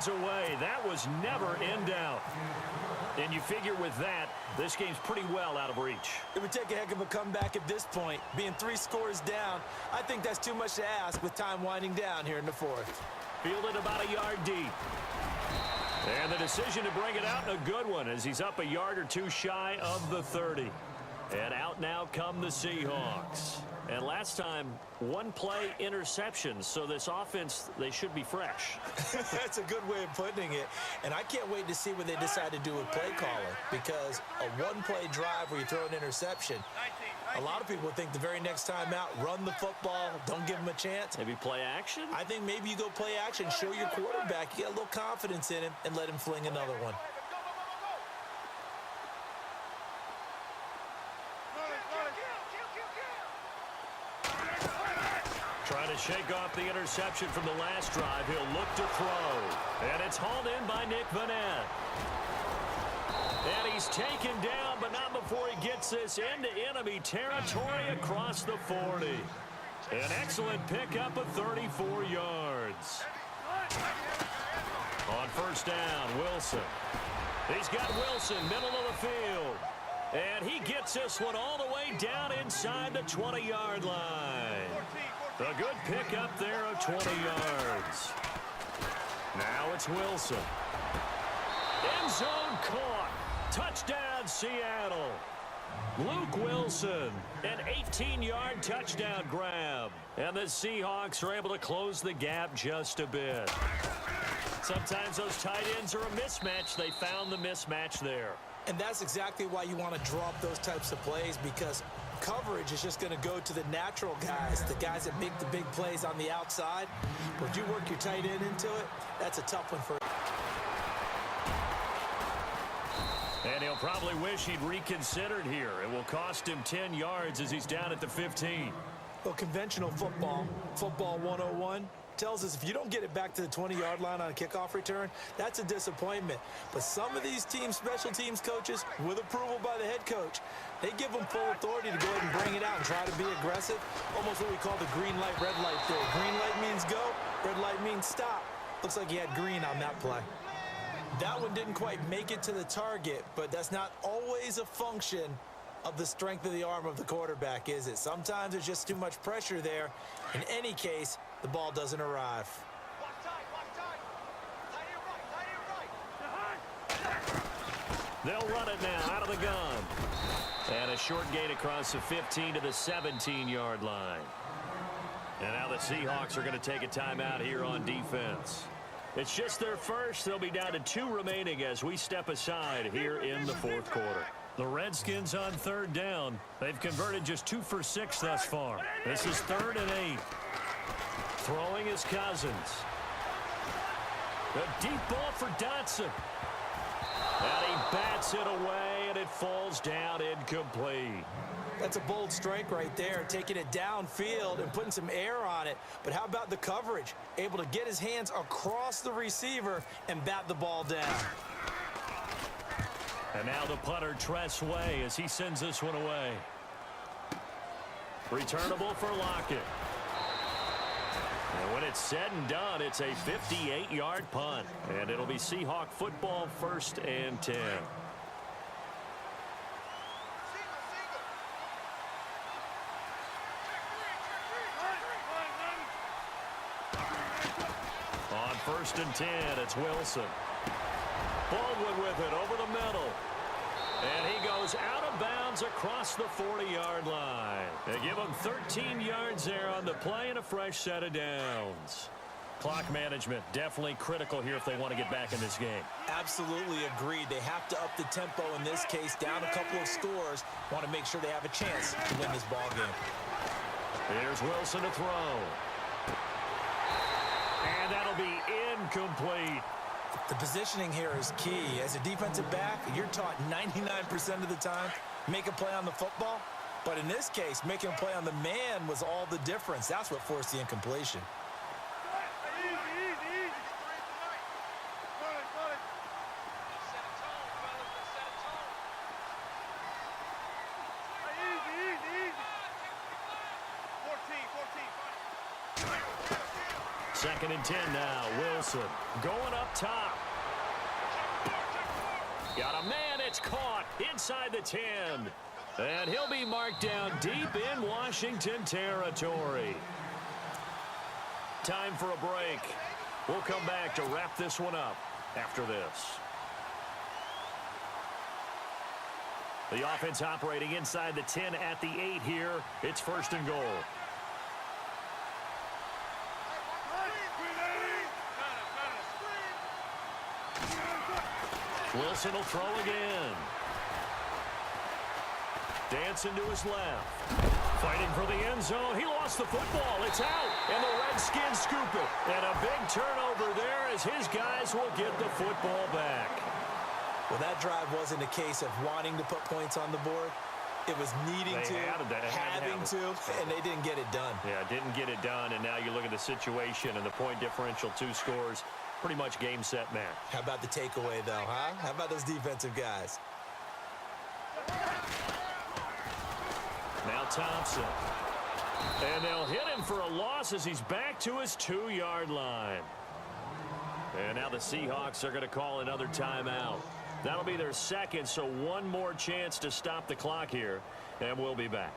yards away. That was never in doubt. And you figure with that, this game's pretty well out of reach. It would take a heck of a comeback at this point. Being 3 scores down, I think that's too much to ask with time winding down here in the fourth. Fielded about a yard deep. And the decision to bring it out, a good one, as he's up a yard or two shy of the 30. And out now come the Seahawks. And last time, 1-play interceptions, so this offense, they should be fresh. That's a good way of putting it. And I can't wait to see what they decide to do with play calling, because a 1-play drive where you throw an interception, a lot of people think the very next time out, run the football, don't give them a chance. Maybe play action? I think maybe you go play action, show your quarterback, you get a little confidence in him, and let him fling another one. Trying to shake off the interception from the last drive. He'll look to throw. And it's hauled in by Nick Vanette. And he's taken down, but not before he gets this into enemy territory across the 40. An excellent pickup of 34 yards. On first down, Wilson. He's got Wilson, middle of the field. And he gets this one all the way down inside the 20-yard line. A good pickup there of 20 yards. Now it's Wilson. End zone caught. Touchdown, Seattle. Luke Wilson, an 18-yard touchdown grab. And the Seahawks are able to close the gap just a bit. Sometimes those tight ends are a mismatch. They found the mismatch there. And that's exactly why you want to draw up those types of plays, because coverage is just going to go to the natural guys, the guys that make the big plays on the outside. But if you work your tight end into it, that's a tough one for him. And he'll probably wish he'd reconsidered here. It will cost him 10 yards as he's down at the 15. Well, conventional football 101, tells us if you don't get it back to the 20-yard line on a kickoff return, that's a disappointment. But some of these teams, special teams coaches, with approval by the head coach, they give them full authority to go ahead and bring it out and try to be aggressive. Almost what we call the green light, red light theory. Green light means go, red light means stop. Looks like he had green on that play. That one didn't quite make it to the target, but that's not always a function of the strength of the arm of the quarterback, is it? Sometimes there's just too much pressure there. In any case, the ball doesn't arrive. They'll run it now out of the gun. And a short gain across the 15 to the 17-yard line. And now the Seahawks are going to take a timeout here on defense. It's just their first. They'll be down to 2 remaining as we step aside here in the fourth quarter. The Redskins on third down. They've converted just 2 for 6 thus far. This is 3rd and 8. Throwing is Cousins. A deep ball for Dotson. And he bats it away, and it falls down incomplete. That's a bold strike right there, taking it downfield and putting some air on it. But how about the coverage? Able to get his hands across the receiver and bat the ball down. And now the punter, Tress Way, as he sends this one away. Returnable for Lockett. And when it's said and done, it's a 58-yard punt. And it'll be Seahawk football, 1st and 10. On 1st and 10, it's Wilson. Baldwin with it over the middle. And he goes out of bounds across the 40-yard line. They give him 13 yards there on the play and a fresh set of downs. Clock management definitely critical here if they want to get back in this game. Absolutely agreed. They have to up the tempo in this case, down a couple of scores. Want to make sure they have a chance to win this ball game. Here's Wilson to throw. And that'll be incomplete. The positioning here is key. As a defensive back, you're taught 99% of the time, make a play on the football. But in this case, making a play on the man was all the difference. That's what forced the incompletion. 2nd and 10 now. Wilson going up top. Got a man. It's caught inside the 10. And he'll be marked down deep in Washington territory. Time for a break. We'll come back to wrap this one up after this. The offense operating inside the 10 at the 8 here. It's 1st and goal. Wilson will throw again. Dancing to his left. Fighting for the end zone. He lost the football. It's out. And the Redskins scoop it. And a big turnover there as his guys will get the football back. Well, that drive wasn't a case of wanting to put points on the board. It was needing to, having to, and they didn't get it done. Yeah, didn't get it done, and now you look at the situation and the point differential, 2 scores, pretty much game, set, match. How about the takeaway, though, huh? How about those defensive guys? Now Thompson. And they'll hit him for a loss as he's back to his 2-yard line. And now the Seahawks are going to call another timeout. That'll be their 2nd, so one more chance to stop the clock here, and we'll be back.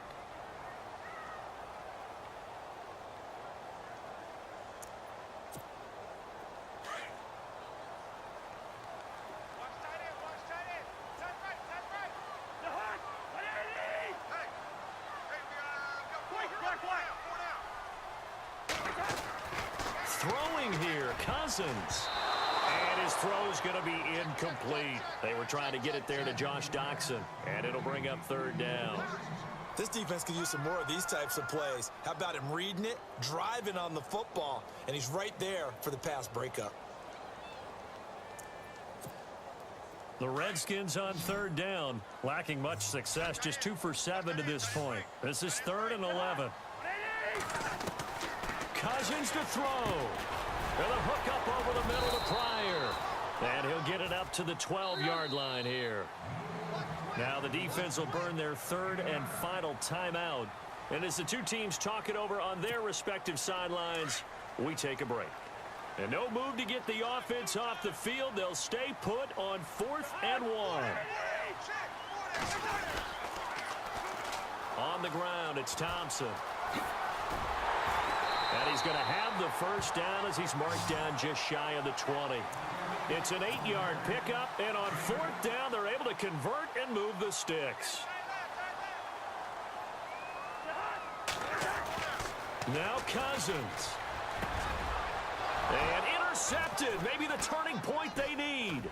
Throwing here, Cousins. And his throw's going to be incomplete. They were trying to get it there to Josh Doxson, and it'll bring up 3rd down. This defense could use some more of these types of plays. How about him reading it, driving on the football, and he's right there for the pass breakup. The Redskins on 3rd down, lacking much success, just 2 for 7 to this point. This is 3rd and 11. Cousins to throw. And a hook up over the middle to Pryor. And he'll get it up to the 12-yard line here. Now the defense will burn their 3rd and final timeout. And as the two teams talk it over on their respective sidelines, we take a break. And no move to get the offense off the field. They'll stay put on 4th and 1. On the ground, it's Thompson. And he's going to have the 1st down as he's marked down just shy of the 20. It's an 8-yard pickup, and on 4th down, they're able to convert and move the sticks. Now Cousins. And intercepted. Maybe the turning point they need.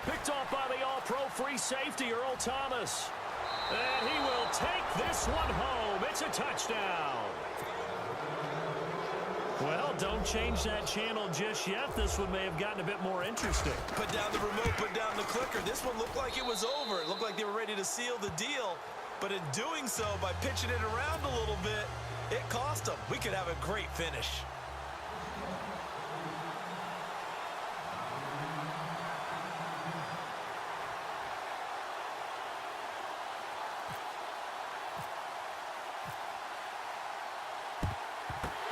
Picked off by the all-pro free safety, Earl Thomas. And he will take this one home. It's a touchdown. Well, don't change that channel just yet. This one may have gotten a bit more interesting. Put down the remote, put down the clicker. This one looked like it was over. It looked like they were ready to seal the deal. But in doing so, by pitching it around a little bit, it cost them. We could have a great finish.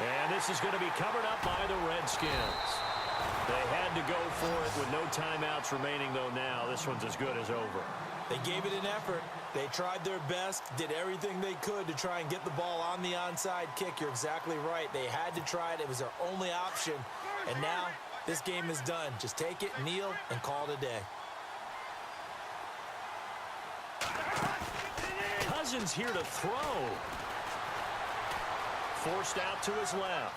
And this is going to be covered up by the Redskins. They had to go for it with no timeouts remaining, though now. This one's as good as over. They gave it an effort. They tried their best, did everything they could to try and get the ball on the onside kick. You're exactly right. They had to try it. It was their only option. And now this game is done. Just take it, kneel, and call it a day. Cousins here to throw. Forced out to his left.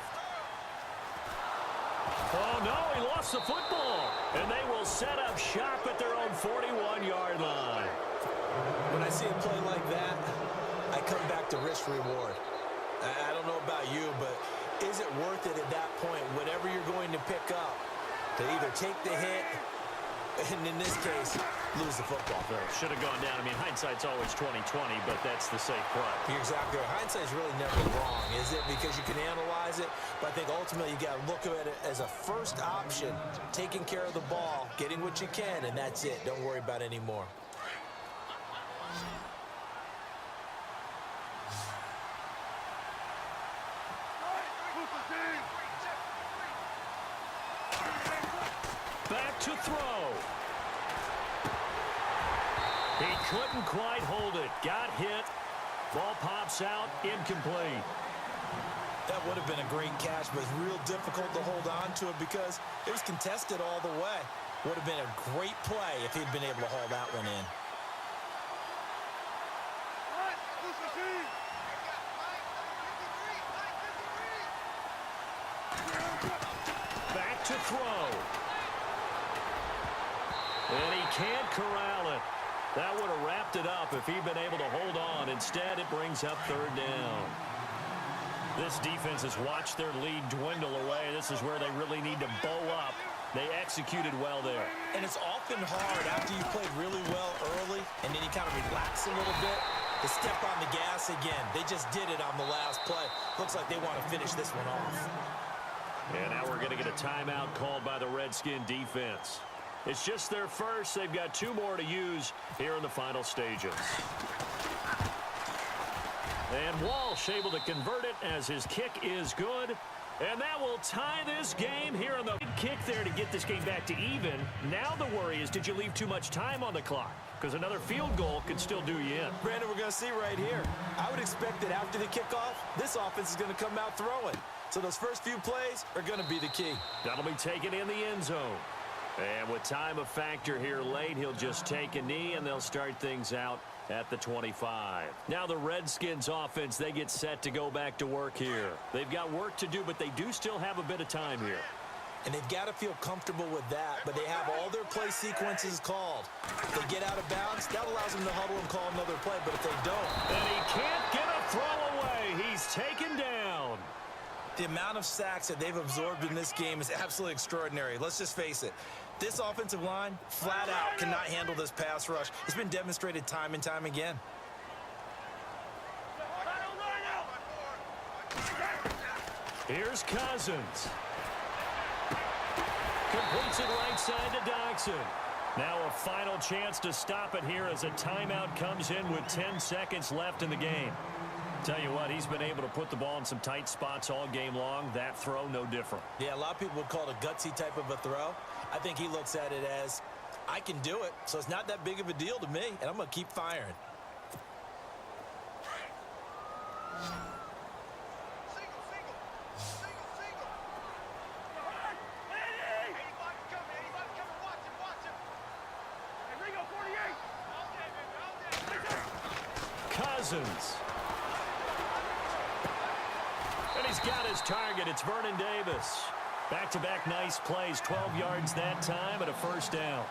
Oh, no, he lost the football. And they will set up shop at their own 41-yard line. When I see a play like that, I come back to risk-reward. I don't know about you, but is it worth it at that point, whatever you're going to pick up, to either take the hit, and in this case, lose the football? Should have gone down. I mean, hindsight's always 20/20, but that's the safe play. You're exactly right. Hindsight's really never wrong, is it? Because you can analyze it, but I think ultimately you got to look at it as a first option, taking care of the ball, getting what you can, and that's it. Don't worry about any more. back to throw. He couldn't quite hold it. Got hit. Ball pops out. Incomplete. That would have been a great catch, but it's real difficult to hold on to it because it was contested all the way. Would have been a great play if he'd been able to haul that one in. Back to throw. And he can't corral it. That would have wrapped it up if he'd been able to hold on. Instead, it brings up third down. This defense has watched their lead dwindle away. This is where they really need to bow up. They executed well there. And it's often hard after you played really well early and then you kind of relax a little bit to step on the gas again. They just did it on the last play. Looks like they want to finish this one off. And now we're going to get a timeout called by the Redskin defense. It's just their first. They've got 2 more to use here in the final stages. And Walsh able to convert it as his kick is good. And that will tie this game here on the kick there to get this game back to even. Now the worry is, did you leave too much time on the clock? Because another field goal could still do you in. Brandon, we're going to see right here. I would expect that after the kickoff, this offense is going to come out throwing. So those first few plays are going to be the key. That'll be taken in the end zone. And with time a factor here late, he'll just take a knee, and they'll start things out at the 25. Now the Redskins offense, they get set to go back to work here. They've got work to do, but they do still have a bit of time here. And they've got to feel comfortable with that, but they have all their play sequences called. If they get out of bounds, that allows them to huddle and call another play, but if they don't... And he can't get a throw away. He's taken down. The amount of sacks that they've absorbed in this game is absolutely extraordinary. Let's just face it. This offensive line, flat out, cannot handle this pass rush. It's been demonstrated time and time again. Here's Cousins. Completes it right side to Dodson. Now a final chance to stop it here as a timeout comes in with 10 seconds left in the game. Tell you what, he's been able to put the ball in some tight spots all game long. That throw, no different. Yeah, a lot of people would call it a gutsy type of a throw. I think he looks at it as, I can do it, so it's not that big of a deal to me, and I'm going to keep firing. Cousins. And he's got his target. It's Vernon Davis. Back-to-back nice plays. 12 yards that time and a first down.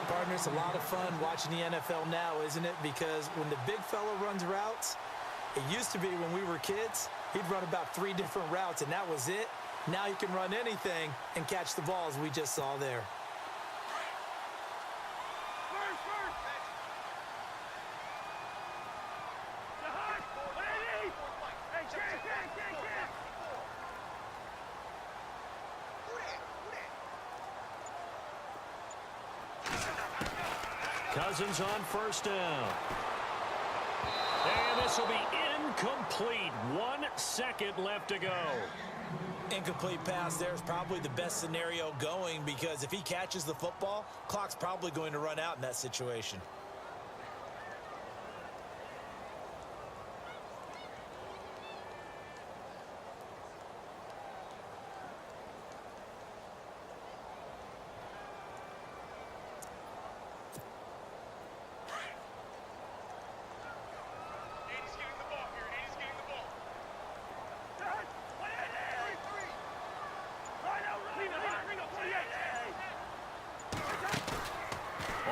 Partner, it's a lot of fun watching the NFL now, isn't it? Because when the big fella runs routes, it used to be when we were kids, he'd run about 3 different routes, and that was it. Now he can run anything and catch the ball, as we just saw there. Cousins on first down. And this will be incomplete. 1 second left to go. Incomplete pass there is probably the best scenario going because if he catches the football, clock's probably going to run out in that situation.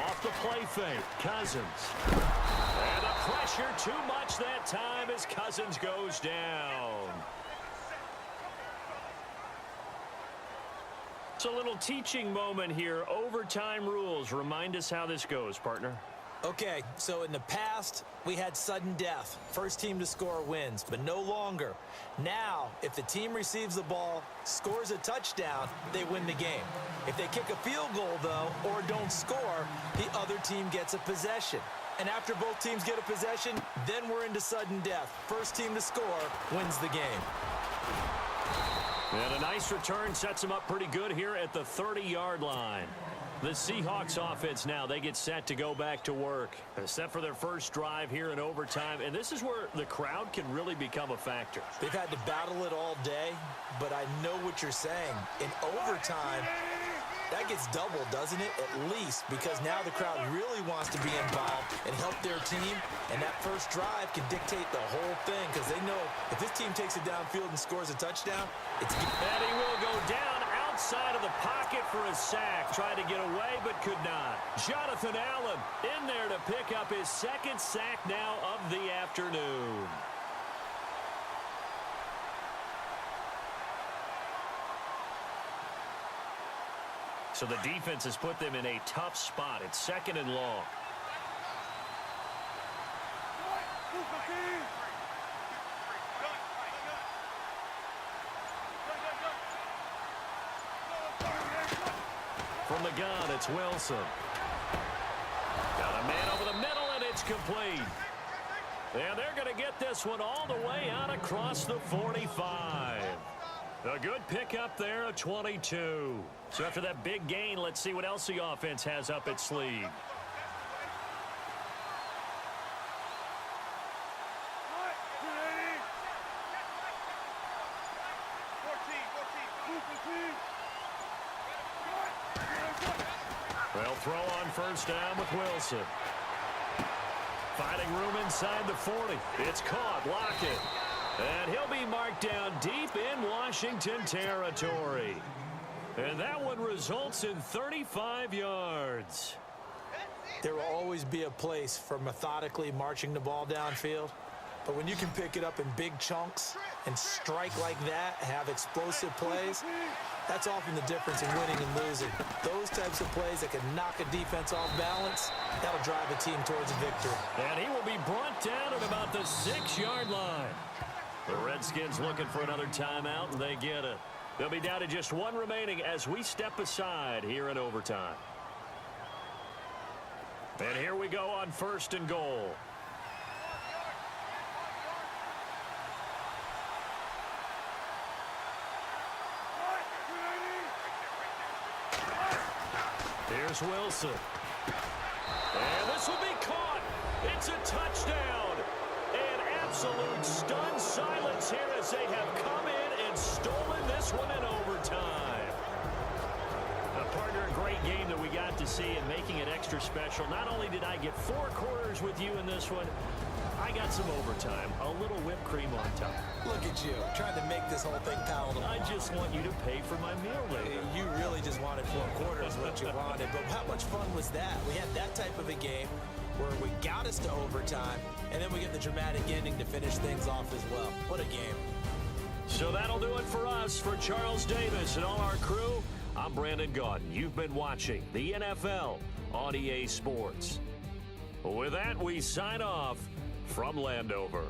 Off the play fake, Cousins. And the pressure too much that time as Cousins goes down. It's a little teaching moment here. Overtime rules. Remind us how this goes, partner. Okay, so in the past, we had sudden death. First team to score wins, but no longer. Now, if the team receives the ball, scores a touchdown, they win the game. If they kick a field goal, though, or don't score, the other team gets a possession. And after both teams get a possession, then we're into sudden death. First team to score wins the game. And a nice return sets them up pretty good here at the 30-yard line. The Seahawks offense now, they get set to go back to work. Set for their first drive here in overtime, and this is where the crowd can really become a factor. They've had to battle it all day, but I know what you're saying. In overtime, that gets doubled, doesn't it? At least, because now the crowd really wants to be involved and help their team, and that first drive can dictate the whole thing because they know if this team takes it downfield and scores a touchdown, it's... And he will go down outside of the pocket for a sack. Tried to get away, but could not. Jonathan Allen in there to pick up his second sack now of the afternoon. So the defense has put them in a tough spot. It's 2nd and long. From the gun, it's Wilson. Got a man over the middle, and it's complete. And they're going to get this one all the way out across the 45. A good pickup there, a 22. So after that big gain, let's see what else the offense has up its sleeve. They'll throw on first down with Wilson. Finding room inside the 40. It's caught. Lockett. And he'll be marked down deep in Washington territory. And that one results in 35 yards. There will always be a place for methodically marching the ball downfield. But when you can pick it up in big chunks and strike like that, have explosive plays, that's often the difference in winning and losing. Those types of plays that can knock a defense off balance, that'll drive a team towards a victory. And he will be brought down at about the 6-yard line. The Redskins looking for another timeout, and they get it. They'll be down to just one remaining as we step aside here in overtime. And here we go on 1st and goal. Here's Wilson. And this will be caught. It's a touchdown. An absolute stunned silence here as they have come in and stolen this one in overtime. A partner, a great game that we got to see and making it extra special. Not only did I get 4 quarters with you in this one, I got some overtime, a little whipped cream on top. Look at you, trying to make this whole thing palatable. I just want you to pay for my meal later. You really just wanted 4 quarters, what you wanted. But how much fun was that? We had that type of a game where we got us to overtime, and then we get the dramatic ending to finish things off as well. What a game. So that'll do it for us. For Charles Davis and all our crew, I'm Brandon Gaudin. You've been watching the NFL on EA Sports. With that, we sign off from Landover.